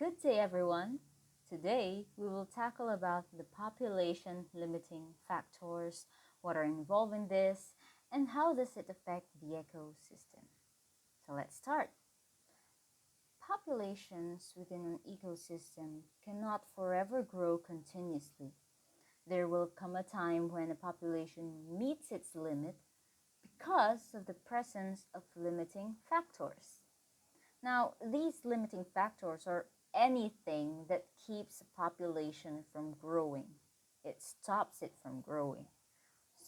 Good day, everyone. Today, we will tackle about the population limiting factors, what are involved in this, and how does it affect the ecosystem. So let's start. Populations within an ecosystem cannot forever grow continuously. There will come a time when a population meets its limit because of the presence of limiting factors. Now, these limiting factors are anything that keeps a population from growing. It stops it from growing.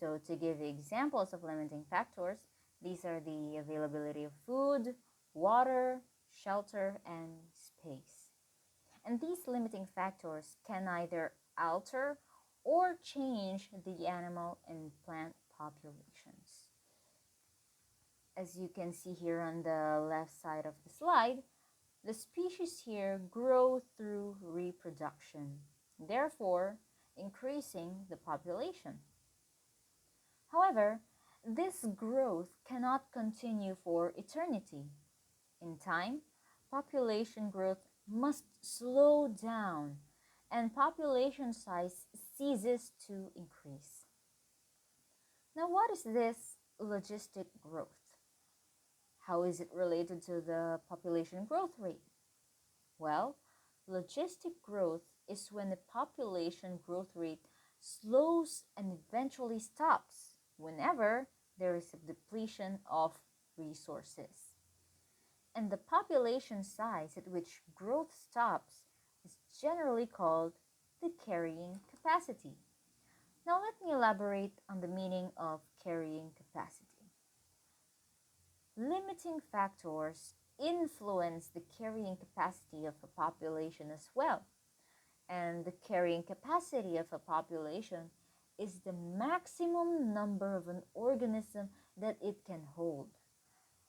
So to give examples of limiting factors, these are the availability of food, water, shelter, and space. And these limiting factors can either alter or change the animal and plant populations. As you can see here on the left side of the slide, the species here grow through reproduction, therefore increasing the population. However, this growth cannot continue for eternity. In time, population growth must slow down and population size ceases to increase. Now, what is this logistic growth? How is it related to the population growth rate? Well, logistic growth is when the population growth rate slows and eventually stops whenever there is a depletion of resources. And the population size at which growth stops is generally called the carrying capacity. Now let me elaborate on the meaning of carrying capacity. Limiting factors influence the carrying capacity of a population as well. And the carrying capacity of a population is the maximum number of an organism that it can hold.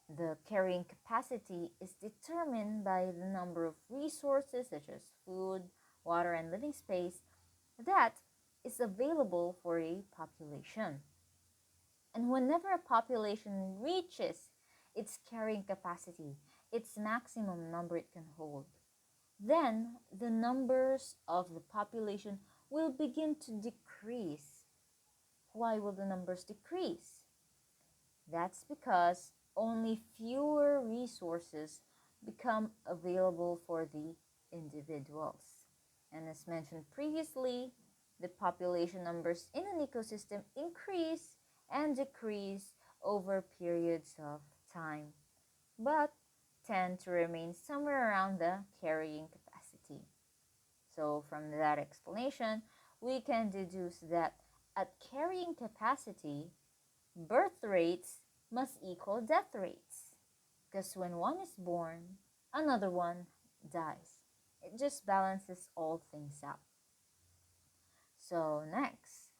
The carrying capacity is determined by the number of resources such as food, water, and living space that is available for a population. And whenever a population reaches its carrying capacity, its maximum number it can hold, then the numbers of the population will begin to decrease. Why will the numbers decrease? That's because only fewer resources become available for the individuals. And as mentioned previously, the population numbers in an ecosystem increase and decrease over periods of time, but tend to remain somewhere around the carrying capacity. So from that explanation, we can deduce that at carrying capacity, birth rates must equal death rates. Because when one is born, another one dies. It just balances all things out. So next,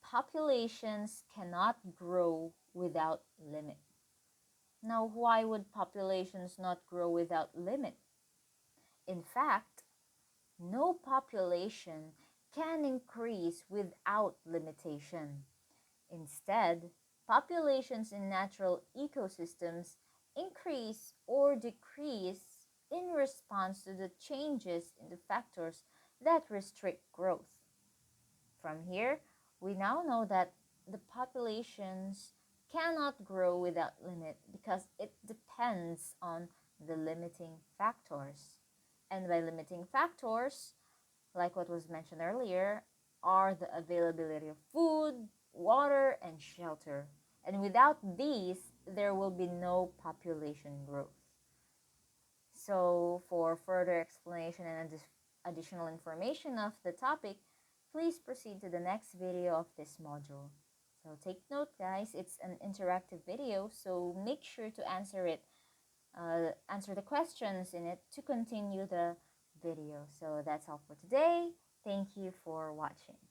populations cannot grow without limit. Now, why would populations not grow without limit? In fact, no population can increase without limitation. Instead, populations in natural ecosystems increase or decrease in response to the changes in the factors that restrict growth. From here, we now know that the populations cannot grow without limit because it depends on the limiting factors. And by limiting factors, like what was mentioned earlier, are the availability of food, water, and shelter. And without these, there will be no population growth. So for further explanation and additional information of the topic, please proceed to the next video of this module. So take note, guys, it's an interactive video, so make sure to answer the questions in it to continue the video. So that's all for today. Thank you for watching.